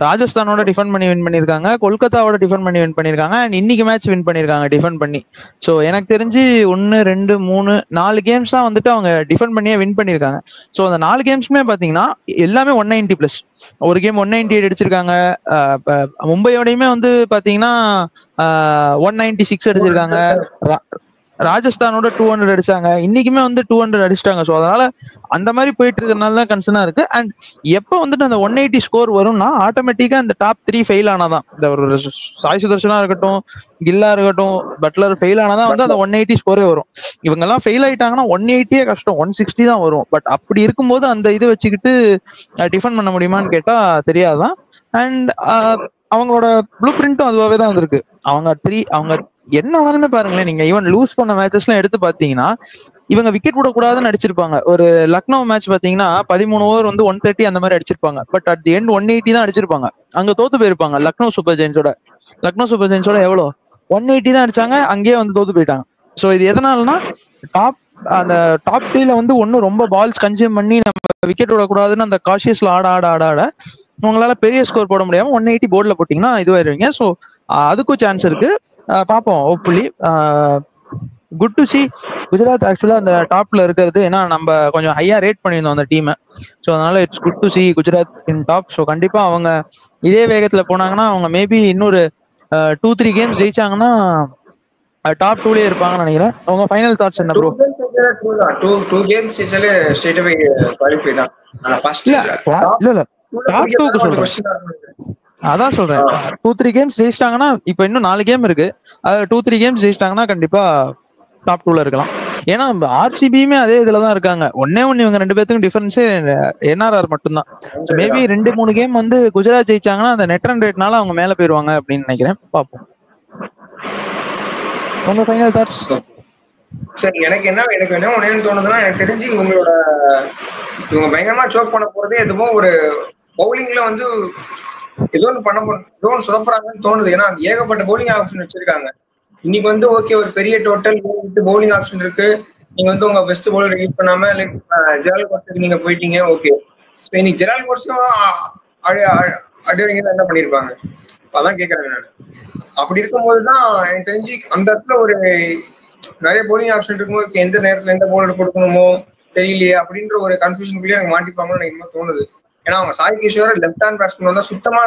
ராஜஸ்தானோட டிஃபெண்ட் பண்ணி வின் பண்ணிருக்காங்க, கொல்கத்தாவோட டிஃபெண்ட் பண்ணி வின் பண்ணிருக்காங்க, அண்ட் இன்னைக்கு மேட்ச் வின் பண்ணிருக்காங்க டிஃபெண்ட் பண்ணி. ஸோ எனக்கு தெரிஞ்சு 1 2 3 4 கேம்ஸ் தான் வந்துட்டு அவங்க டிஃபெண்ட் பண்ணியே வின் பண்ணிருக்காங்க. ஸோ அந்த 4 கேம்ஸ்மே பாத்தீங்கன்னா எல்லாமே 190+. ஒரு கேம் 198 அடிச்சிருக்காங்க. மும்பையோடையுமே வந்து பாத்தீங்கன்னா 196 அடிச்சிருக்காங்க. ராஜஸ்தானோட 200 அடிச்சாங்க, இன்னைக்குமே வந்து 200 அடிச்சிட்டாங்க. ஸோ அதனால அந்த மாதிரி போயிட்டு இருக்கிறதுனால தான் கன்சர்னா இருக்கு. அண்ட் எப்போ வந்துட்டு அந்த 180 ஸ்கோர் வரும்னா ஆட்டோமேட்டிக்கா இந்த டாப் 3 ஃபெயில் ஆனாதான், இந்த ஒரு சாய் சுதர்ஷனா இருக்கட்டும், கில்லா இருக்கட்டும், பட்லர் ஃபெயில் ஆனாதான் வந்து அந்த 180 ஸ்கோரே வரும். இவங்க எல்லாம் ஃபெயில் ஆயிட்டாங்கன்னா 180 கஷ்டம், 160 தான் வரும். பட் அப்படி இருக்கும்போது அந்த இது வச்சுக்கிட்டு டிஃபெண்ட் பண்ண முடியுமான்னு கேட்டா தெரியாதான். அண்ட் அவங்களோட ப்ளூ பிரிண்ட்டும் அதுவாகவே தான் வந்திருக்கு. அவங்க என்ன ஆனாலுமே பாருங்களேன், நீங்க ஈவன் லூஸ் பண்ண மேட்சஸ் எல்லாம் எடுத்து பாத்தீங்கன்னா இவங்க விக்கெட் விடக்கூடாதுன்னு அடிச்சிருப்பாங்க. ஒரு லக்னோ மேட்ச் பாத்தீங்கன்னா 13 ஓவர் வந்து 130 அந்த மாதிரி அடிச்சிருப்பாங்க. பட் அட் தி எண்ட் 180 தான் அடிச்சிருப்பாங்க. அங்க தோத்து போயிருப்பாங்க லக்னோ சூப்பர் ஜெயின்ஸோட எவ்வளோ 180 தான் அடிச்சாங்க, அங்கேயே வந்து தோத்து போயிட்டாங்க. ஸோ இது எதனாலனா அந்த டாப் 3ல வந்து ஒன்னும் ரொம்ப பால்ஸ் கன்சியூம் பண்ணி நம்ம விக்கெட் விடக்கூடாதுன்னு அந்த காஷியஸ்ல ஆட உங்களால பெரிய ஸ்கோர் போட முடியாம 180 போர்டில் போட்டீங்கன்னா இதுவாயிருவீங்க. ஸோ அதுக்கும் சான்ஸ் இருக்கு. பார்ப்போம். Hopefully good to C Gujarat ஆக்சுவலா அந்த டாப்ல இருக்கிறது. ஏன்னா நம்ம கொஞ்சம் ஹையா ரேட் பண்ணியிருந்தோம் அந்த டீமை. ஸோ அதனால it's good to C Gujarat in top. So கண்டிப்பா அவங்க இதே வேகத்துல போனாங்கன்னா அவங்க மேபி இன்னொரு 2-3 கேம்ஸ் ஜெயிச்சாங்கன்னா டாப் 2லயே இருப்பாங்கன்னு நினைக்கிறேன். உங்க ஃபைனல் தாட்ஸ் என்ன ப்ரோ? 2 கேம்ஸ் ஜெயிச்சாலே ஸ்ட்ரைட் அவே குவாலிஃபை தான். இல்ல டாப் 2க்கு சொல்றேன். அதான் சொல்றேன், 2-3 கேம்ஸ் ஜெயிச்சிட்டாங்கன்னா, இப்ப இன்னும் 4 கேம் இருக்கு, 2-3 கேம்ஸ் ஜெயிச்சிட்டாங்கன்னா கண்டிப்பா டாப் 2ல இருக்கலாம். ஏன்னா ஆர்சிபியுமே அதே இதுலதான் இருக்காங்க. ஒன்னே இவங்க 2 பேத்துக்கும் டிஃபரன்ஸே என்ஆர்ஆர் மட்டும்தான். மேபி 2-3 கேம் வந்து குஜராத் ஜெயிச்சாங்கன்னா அந்த நெட் ரன் ரேட்னால அவங்க மேல போயிருவாங்க அப்படின்னு நினைக்கிறேன். பார்ப்போம். உங்க ஃபைனல் தாட்ஸ்? சரி, எனக்கு என்ன ஒண்ணு தோணுதுன்னா, எனக்கு தெரிஞ்சு இவங்க பயங்கரமா சோக் பண்ண போறதே எதுவும் ஒரு பவுலிங்ல வந்து ஏதோ ஒன்று சொதப்புறாங்கன்னு தோணுது. ஏன்னா ஏகப்பட்ட பவுலிங் ஆப்ஷன் வச்சிருக்காங்க. இன்னைக்கு வந்து ஓகே ஒரு பெரிய டோட்டல் பவுலிங் ஆப்ஷன் இருக்கு. நீங்க வந்து உங்க பெஸ்ட் பவுலர் யூஸ் பண்ணாம லைக் ஜெரால் கோர்ஸுக்கு நீங்க போயிட்டீங்க. ஓகே, இன்னைக்கு ஜெரால் கோர்ஸும் அடிவங்க என்ன பண்ணிருப்பாங்க அதான் கேட்கறேன் நான். அப்படி இருக்கும்போதுதான் எனக்கு தெரிஞ்சு அந்த இடத்துல ஒரு நிறைய பவுலிங் ஆப்ஷன் இருக்கும்போது எந்த நேரத்துல எந்த பவுலர் கொடுக்கணுமோ தெரியலையே அப்படின்ற ஒரு கன்ஃபியூஷனுக்குள்ளேயே எனக்கு மாட்டிப்பாங்கன்னு எனக்கு தோணுது. ஏன்னா அவங்க Sai Kishore left hand batsman வந்தா சுத்தமா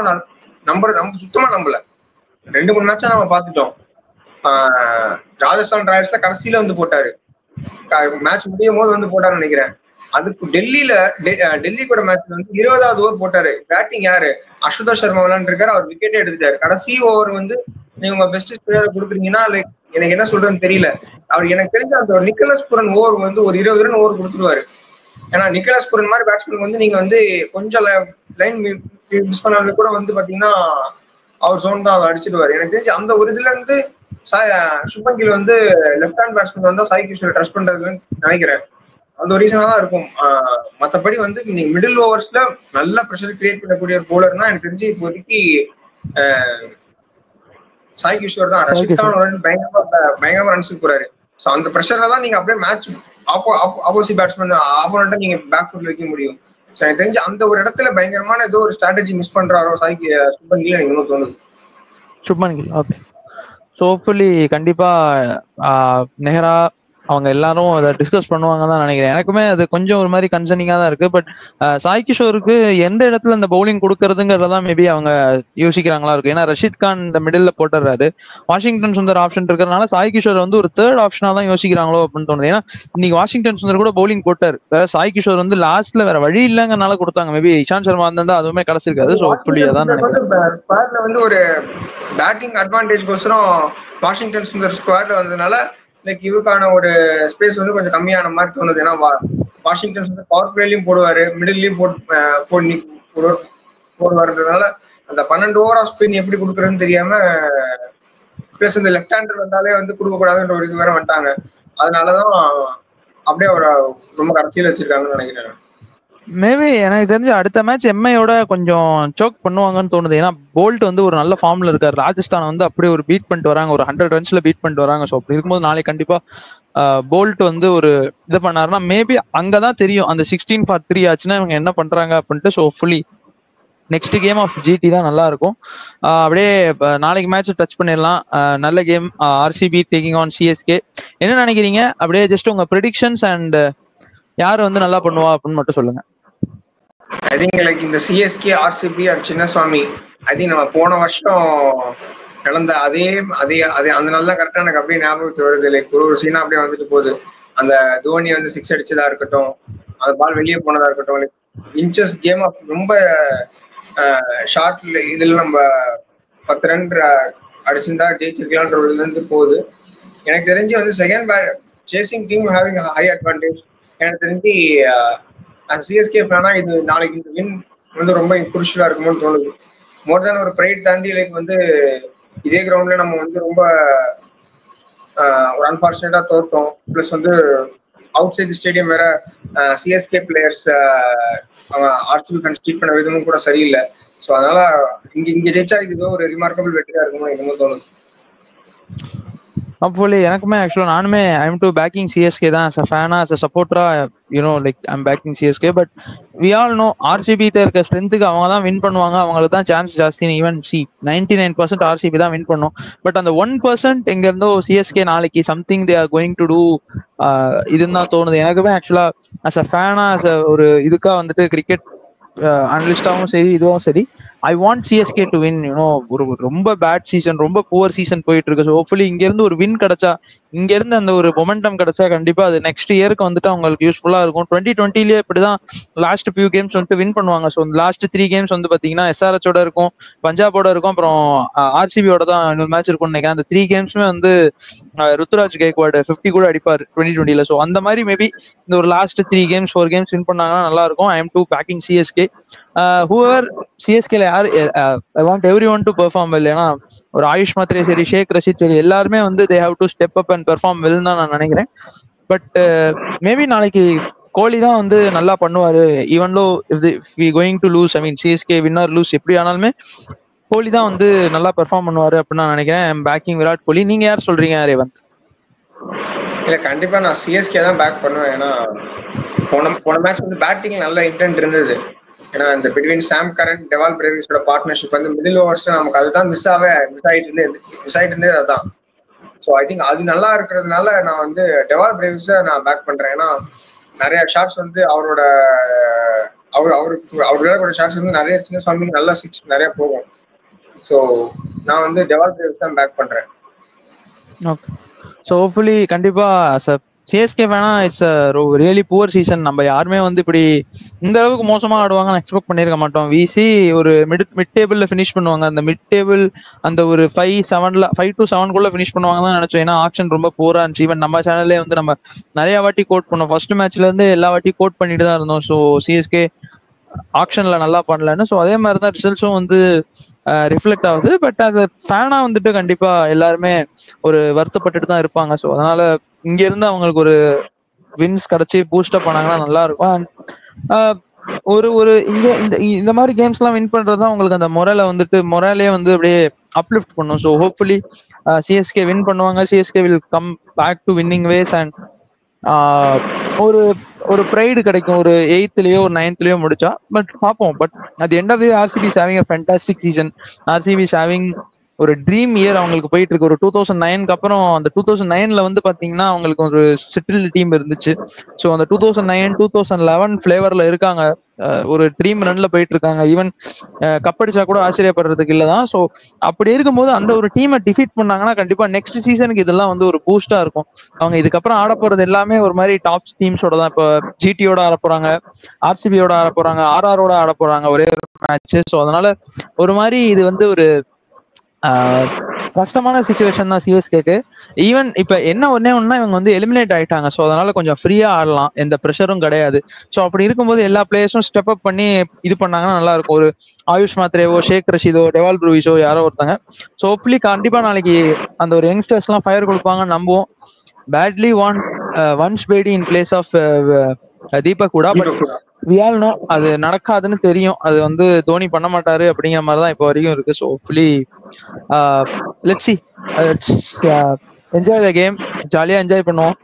நம்பல. 2-3 மேட்சா நம்ம பார்த்துட்டோம். ராஜஸ்தான் ராயல்ஸ்ல கடைசியில வந்து போட்டாரு, மேட்ச் முடியும் போது வந்து போட்டாருன்னு நினைக்கிறேன். அதுக்கு டெல்லி கூட மேட்ச்ல வந்து 20வது ஓவர் போட்டாரு. பேட்டிங் யாரு? அசுதோஷ் சர்மா விளையாண்டுருக்காரு. அவர் விக்கெட்டே எடுத்துட்டாரு. கடைசி ஓவர் வந்து நீங்க உங்க பெஸ்ட் பிளேயரை கொடுக்குறீங்கன்னா லைக் எனக்கு என்ன சொல்றதுன்னு தெரியல. அவர் எனக்கு தெரிஞ்ச அந்த ஒரு நிக்கலஸ் புரன் ஓவர் வந்து ஒரு 20 ரன் ஓவர் கொடுத்துருவாரு. ஏன்னா நிக்கலஸ் புரன் மாதிரி பேட்ஸ்மேன் வந்து நீங்க வந்து கொஞ்சம் லைன் மிஸ் பண்ணாலும் கூட வந்து பாத்தீங்கன்னா அவர் சோன் தான் அவர் அடிச்சிடுவாரு. எனக்கு தெரிஞ்சு அந்த ஒரு இதுல இருந்து சுப்மன் கில் வந்து லெஃப்ட் ஹேண்ட் பேட்ஸ்மேன் வந்தா சாய் கிஷோரை ட்ரஸ்ட் பண்றதுன்னு நினைக்கிறேன். அந்த ஒரு ரீசனா தான் இருக்கும். மற்றபடி வந்து நீங்க மிடில் ஓவர்ஸ்ல நல்ல ப்ரெஷர் கிரியேட் பண்ணக்கூடிய ஒரு போலர்னா எனக்கு தெரிஞ்சு இப்போதைக்கு சாய் கிஷோர் தான். ரஷித் கான் பயங்கரமா ரன்ஸ் போறாரு. ஸோ அந்த ப்ரெஷர்ல தான் நீங்க அப்படியே மேட்ச் ஆப்போசிட் பேட்ஸ்மேன் ஆப்போனண்ட்டை நீங்க பேக் ஃபுட்ல வைக்க முடியும். ஸோ எனக்கு தெரிஞ்சு அந்த ஒரு இடத்துல பயங்கரமான ஏதோ ஒரு ஸ்ட்ராட்டஜி மிஸ் பண்றாரோ சுப்மன் கில் எனக்கு இன்னும் தோணுது. Shubman Gill okay. So hopefully கண்டிப்பா நெஹ்ரா அவங்க எல்லாரும் அதை டிஸ்கஸ் பண்ணுவாங்க தான் நினைக்கிறேன். எனக்குமே அது கொஞ்சம் ஒரு மாதிரி கன்சர்னிங்கா தான் இருக்கு. பட் சாய் கிஷோருக்கு எந்த இடத்துல இந்த பவுலிங் கொடுக்கறதுங்கிறதா மேபி அவங்க யோசிக்கிறாங்களா இருக்கு. ஏன்னா ரஷித் கான் இந்த மிடில் போட்டுறாரு, வாஷிங்டன் சுந்தர் ஆப்ஷன் இருக்கிறதுனால சாய் கிஷோர் வந்து ஒரு தேர்ட் ஆப்ஷனா தான் யோசிக்கிறாங்களோ அப்படின்னு தோணுது. ஏன்னா இன்னைக்கு வாஷிங்டன் சுந்தர் கூட பவுலிங் போட்டாரு, வேற சாய் கிஷோர் வந்து லாஸ்ட்ல வேற வழி இல்லைங்கனால கொடுத்தாங்க. மேபி இஷாந்த் சர்மா இருந்தா அதுவுமே கிடைச்சிருக்காது. ஸோ ஹோப்ஃபுல்லி அதான் நினைக்கிறேன். வந்து ஒரு பேட்டிங் அட்வான்டேஜ் கோசரம் வாஷிங்டன் சுந்தர் ஸ்குவாட்ல வந்ததுனால லைக் இவருக்கான ஒரு ஸ்பேஸ் வந்து கொஞ்சம் கம்மியான மாதிரி தோணுது. ஏன்னா வாஷிங்டன் சுந்தர் பவர் பிளேலையும் போடுவாரு, மிடில்லையும் போடுவாருன்றதுனால அந்த 12 ஓவர் ஆஃப் ஸ்பின் எப்படி கொடுக்குறதுன்னு தெரியாம பிளஸ் இந்த லெஃப்ட் ஹேண்டர் வந்தாலே வந்து கொடுக்க கூடாதுன்ற ஒரு இது வேற வந்துட்டாங்க. அதனாலதான் அப்படியே அவரை ரொம்ப கடைசியில் வச்சிருக்காங்கன்னு நினைக்கிறேன். மேபி எனக்கு தெரிஞ்சு அடுத்த மேட்ச் எம்ஐயோட கொஞ்சம் சோக் பண்ணுவாங்கன்னு தோணுது. ஏன்னா போல்ட் வந்து ஒரு நல்ல ஃபார்ம்ல இருக்காரு. ராஜஸ்தான் வந்து அப்படியே ஒரு பீட் பண்ணிட்டு வராங்க, ஒரு 100 ரன்ஸ்ல பீட் பண்ணிட்டு வராங்க. ஸோ அப்படி இருக்கும்போது நாளைக்கு கண்டிப்பா போல்ட் வந்து ஒரு இது பண்ணாருன்னா மேபி அங்கதான் தெரியும் அந்த 16 for 3 ஆச்சுன்னா இவங்க என்ன பண்றாங்க அப்படின்ட்டு. So fully next game of GT தான் நல்லா இருக்கும். அப்படியே நாளைக்கு மேட்ச் டச் பண்ணிடலாம். நல்ல game, RCB taking on CSK. என்ன நினைக்கிறீங்க? அப்படியே ஜஸ்ட் உங்க ப்ரெடிக்ஷன்ஸ் அண்ட் யார் வந்து நல்லா பண்ணுவா அப்படின்னு மட்டும் சொல்லுங்க. ஐ திங்க் லைக் இந்த CSK RCB and Chinnaswamy, I think நம்ம போன வருஷம் நடந்த அதே அதே அதே அந்த நாள் தான் கரெக்டாக எனக்கு அப்படியே ஞாபகத்துக்கு வருது. லைக் ஒரு சீனா அப்படியே வந்துட்டு போகுது. அந்த தோனி வந்து 6 அடிச்சதா இருக்கட்டும், அந்த பால் வெளியே போனதா இருக்கட்டும், லைக் இன்ச்சஸ் கேம் ஆஃப் ரொம்ப ஷார்ட்ல இதில் நம்ம 10 ரன் அடிச்சிருந்தா ஜெயிச்சிருக்கலாம்ன்றதுல இருந்து போகுது. எனக்கு தெரிஞ்சு வந்து second chasing team having high advantage. எனக்கு தெரிஞ்சு சிஎஸ்கே ஃபேனா இது நாளைக்கு இந்த வின் வந்து ரொம்ப குருஷியலா இருக்குமோன்னு தோணுது. மோர் தேன் ஒரு ப்ரைட் தாண்டி லைக் வந்து இதே கிரவுண்ட்ல நம்ம வந்து ரொம்ப ஒரு அன்பார்ச்சுனேட்டா தோற்றோம். பிளஸ் வந்து அவுட் சைட் ஸ்டேடியம் வேற சிஎஸ்கே பிளேயர்ஸ் அவங்க ஆர்சிபி ஃபேன்ஸ் ட்ரீட் பண்ண விதமும் கூட சரியில்லை. ஸோ அதனால இங்க ஜெயிச்சா இது ஒரு ரிமார்க்கபிள் வெற்றியா இருக்குமோ என்னமோ தோணுது. ஹோப்ஃபுல்லி எனக்குமே ஆக்சுவலாக நானுமே ஐம் டு பேக்கிங் சிஎஸ்கே தான். as a ஃபேனா as a சப்போர்ட்டரா like I'm backing CSK. But we all know ஆர்சிபிட்ட இருக்க ஸ்ட்ரென்த்துக்கு அவங்க தான் வின் பண்ணுவாங்க, அவங்களுக்கு தான் சான்ஸ் ஜாஸ்தி. ஈவன் 99% ஆர்சிபி தான் வின் பண்ணும். பட் அந்த 1% எங்க இருந்தோ சிஎஸ்கே நாளைக்கு something they are going to do இதுன்னு தான் தோணுது எனக்குமே ஆக்சுவலா. as a ஃபேனா as a ஒரு இதுக்கா வந்துட்டு கிரிக்கெட் அனலிஸ்டாவும் சரி இதுவும் சரி, I want CSK to win. ஒரு ரொம்ப பேட் சீசன், ரொம்ப புவர் சீசன் போயிட்டு இருக்கு. ஸோ ஹோப்ஃபுல்லி இங்க இருந்து ஒரு வின் கிடைச்சா, இங்க இருந்து அந்த ஒரு மொமெண்டம் கிடைச்சா கண்டிப்பா அது நெக்ஸ்ட் இயருக்கு வந்துட்டு அவங்களுக்கு யூஸ்ஃபுல்லா இருக்கும். 2020லயே இப்படிதான் லாஸ்ட் ஃபியூ கேம்ஸ் வந்துட்டு வின் பண்ணுவாங்க. ஸோ லாஸ்ட் 3 கேம்ஸ் வந்து பாத்தீங்கன்னா எஸ்ஆர்எச்சோட இருக்கும், பஞ்சாபோட இருக்கும், அப்புறம் ஆர்சிபியோட தான் இன்னொரு மேட்ச் இருக்கும்னு நினைக்கிறேன். அந்த 3 கேம்ஸுமே வந்து ருத்துராஜ் கேக்வாட் 50 கூட அடிப்பார் 2020ல. ஸோ அந்த மாதிரி மேபி இந்த ஒரு லாஸ்ட் 3 கேம்ஸ் 4 கேம்ஸ் வின் பண்ணாங்கன்னா நல்லா இருக்கும். I am too backing CSK. Whoever சிஎஸ்கேல யார் I want everyone to perform well. ஏன்னா ஒரு ஆயுஷ் மாத்ரே சரி, ஷேக் ரஷீத் சரி, எல்லாருமே வந்து they have to step up and perform well தான் நான் நினைக்கிறேன். பட் மேபி நாளைக்கு கோலி தான் வந்து நல்லா பண்ணுவாரு. Even though if we going to lose, I mean CSK win or lose, எப்படி ஆனாலுமே கோலி தான் வந்து நல்லா பெர்ஃபார்ம் பண்ணுவாரு அப்படின்னு நான் நினைக்கிறேன். பேக்கிங் விராட் கோலி. நீங்க யார் சொல்றீங்க ரேவந்த்? இல்ல கண்டிப்பா நான் சிஎஸ்கே தான் பேக் பண்ணுவேன். ஏன்னா போன மேட்ச் வந்து பேட்டிங் நல்ல இன்டென்ட் இருந்தது. ஏன்னா இந்த பிட்வீன் சாம் கரன் டெவால் பிரேவிஸோட பார்ட்னர்ஷிப் வந்து மிடில் ஓவர்ஸ் நமக்கு அதுதான் மிஸ் ஆயிட்டு இருந்தது அதுதான். ஸோ ஐ திங்க் அது நல்லா இருக்கிறதுனால நான் வந்து டெவால் பிரேவிஸை நான் பேக் பண்றேன். ஏன்னா நிறைய ஷாட்ஸ் வந்து அவர் விளையாட ஷாட்ஸ் வந்து நிறைய சின்ன சுவாமிக்கு நல்ல சிக்ஸ் நிறைய போகும். ஸோ நான் வந்து டெவால் பிரேவிஸ் தான் பேக் பண்றேன். ஓகே. ஸோ ஹோப்ஃபுல்லி கண்டிப்பா சிஎஸ்கே வேணா இட்ஸ் ரியலி புவர் சீசன். நம்ம யாருமே வந்து இப்படி இந்த அளவுக்கு மோசமா ஆடுவாங்கன்னு எக்ஸ்பெக்ட் பண்ணிருக்க மாட்டோம். விசி ஒரு மிட் டேபிள்ல ஃபினிஷ் பண்ணுவாங்க. அந்த மிட் டேபிள் அந்த ஒரு 5 to 7 ஃபினிஷ் பண்ணுவாங்க தான் நினைச்சோம். ஏன்னா ஆக்ஷன் ரொம்ப போரா இருந்துச்சு. ஈவன் நம்ம சேனல்லே வந்து நம்ம நிறைய வாட்டி கோட் பண்ணோம். ஃபர்ஸ்ட் மேட்ச்ல இருந்து எல்லா வாட்டி கோட் பண்ணிட்டு தான் இருந்தோம். ஸோ சிஎஸ்கே ஆக்ஷன்ல நல்லா பண்ணலன்னு. ஸோ அதே மாதிரி தான் ரிசல்ட்ஸும் வந்து ரிஃப்ளெக்ட் ஆகுது. பட் அது ஃபேனா வந்துட்டு கண்டிப்பா எல்லாருமே ஒரு வருத்தப்பட்டுட்டு தான் இருப்பாங்க. ஸோ அதனால இங்க இருந்து அவங்களுக்கு ஒரு வின்ஸ் கிடைச்சி பூஸ்ட் அப் பண்ணாங்கன்னா நல்லா இருக்கும். ஒரு இந்த மாதிரி கேம்ஸ் எல்லாம் வின் பண்றதுதான் உங்களுக்கு அந்த மொராலே வந்து அப்படியே அப்லிஃப்ட் பண்ணும். ஸோ ஹோப்ஃபுல்லி சிஎஸ்கே வின் பண்ணுவாங்க. CSK will come back to winning ways and ஒரு ப்ரைடு கிடைக்கும். ஒரு 8th ஒரு 9th முடிச்சா. பட் பார்ப்போம். பட் அது end of the RCB is having a fantastic season. RCB is having ஒரு ட்ரீம் இயர் அவங்களுக்கு போயிட்டு இருக்கு. ஒரு 2009க்கு அப்புறம் அந்த 2009ல வந்து பாத்தீங்கன்னா அவங்களுக்கு ஒரு செட்டில் டீம் இருந்துச்சு. ஸோ அந்த 2009 2011 ஃபிளேவர்ல இருக்காங்க. ஒரு ட்ரீம் ரன்ல போயிட்டு இருக்காங்க. ஈவன் கப்படிச்சா கூட ஆச்சரியப்படுறதுக்கு இல்லதான். ஸோ அப்படி இருக்கும்போது அந்த ஒரு டீமை டிஃபீட் பண்ணாங்கன்னா கண்டிப்பா நெக்ஸ்ட் சீசனுக்கு இதெல்லாம் வந்து ஒரு பூஸ்டா இருக்கும். அவங்க இதுக்கப்புறம் ஆட போறது எல்லாமே ஒரு மாதிரி டாப் டீம்ஸோட தான். இப்போ ஜிடியோட ஆட போறாங்க, ஆர்சிபியோட ஆட போறாங்க, ஆர்ஆரோட ஆட போறாங்க ஒரே ஒரு மேட்ச். ஸோ அதனால ஒரு மாதிரி இது வந்து ஒரு கஷ்டமான சிச்சுவேஷன் தான் சிஎஸ்கேக்கு. ஈவன் இப்ப என்ன ஒன்னா இவங்க வந்து எலிமினேட் ஆயிட்டாங்க. ஸோ அதனால கொஞ்சம் ஃப்ரீயா ஆடலாம், எந்த ப்ரெஷரும் கிடையாது. ஸோ அப்படி இருக்கும்போது எல்லா பிளேயர்ஸும் ஸ்டெப் அப் பண்ணி இது பண்ணாங்கன்னா நல்லா இருக்கும். ஒரு ஆயுஷ் மாத்ரேவோ, ஷேக் ரஷீதோ, டெவால் ப்ரூவிஸோ யாரோ ஒருத்தாங்க. ஸோ ஹோப்ஃபுல்லி கண்டிப்பா நாளைக்கு அந்த ஒரு யங்ஸ்டர்ஸ் எல்லாம் ஃபயர் கொடுப்பாங்கன்னு நம்புவோம். பேட்லி வாண்ட் வன்ஸ் பேடி இன் பிளேஸ் ஆஃப் தீபக் கூட. பட் we all know அது நடக்காதுன்னு தெரியும். அது வந்து தோனி பண்ண மாட்டாரு அப்படிங்கிற மாதிரி தான் இப்போ வரைக்கும் இருக்கு. So hopefully let's see, enjoy the game, ஜாலியா என்ஜாய் பண்ணுவோம்.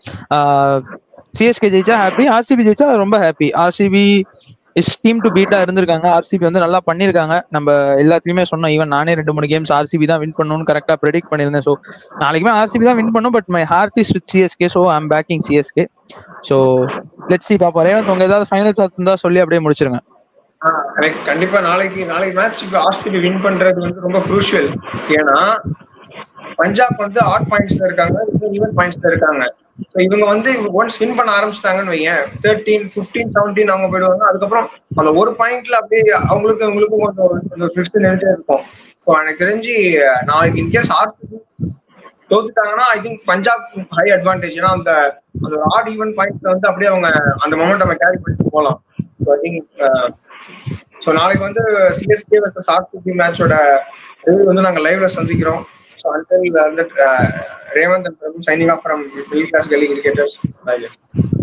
சிஎஸ்கே ஜெயிச்சா ஹாப்பி, ஆர்சிபி ஜெயிச்சா ரொம்ப happy. RCB is team to beta இருந்திருக்காங்க. ஆர்சிபி வந்து நல்லா பண்ணிருக்காங்க. நம்ம எல்லாத்தையுமே சொன்னோம். ஈவன் நானே 2-3 கேம்ஸ் ஆர்சிபி தான் வின் பண்ணணும்னு கரெக்டா ப்ரெடிக்ட் பண்ணியிருந்தேன். ஸோ நாளைக்குமே ஆர்சிபி தான் வின் பண்ணும். But my heart is with CSK. So I am backing CSK. So let's see பாப்பா. ரேவந்த் உங்க ஏதாவது ஃபைனல் தாட்ஸ் இருந்தா சொல்லி அப்படியே முடிச்சிருங்க. கண்டிப்பா நாளைக்கு மேட்ச் ஆர்சிபி வின் பண்றது வந்து ரொம்ப குரூஷியல். ஏன்னா பஞ்சாப் வந்து ஆட் பாயிண்ட்ஸ்ல இருக்காங்க, ஈவன் பாயிண்ட்ஸ்ல இருக்காங்க. இவங்க வந்து ஒன்ஸ் வின் பண்ண ஆரம்பிச்சிட்டாங்கன்னு வையன் 13, 15, 17 அவங்க போயிடுவாங்க. அதுக்கப்புறம் அந்த ஒரு பாயிண்ட்ல அப்படியே அவங்களுக்கும் கொஞ்சம் ஃபிஃப்த் நினைச்சே இருக்கும். ஸோ எனக்கு தெரிஞ்சு நாளைக்கு இன்கேஸ் ஆர்சிபி தோத்துட்டாங்கன்னா I think Punjab high advantage. ஏன்னா அந்த ஆட் ஈவன் பாயிண்ட்ல வந்து அப்படியே அவங்க அந்த மொமெண்ட் நம்ம கேரி பண்ணிட்டு போகலாம். ஸோ ஐ திங்க் ஸோ நாளைக்கு வந்து சிஎஸ்கே வர்சஸ் ஆர்சிபி மேட்சோட ரிவ்யூ வந்து நாங்கள் லைவ்ல சந்திக்கிறோம். So until Revant and Prabhu signing off from Middle Class Gully Cricketers. Bye.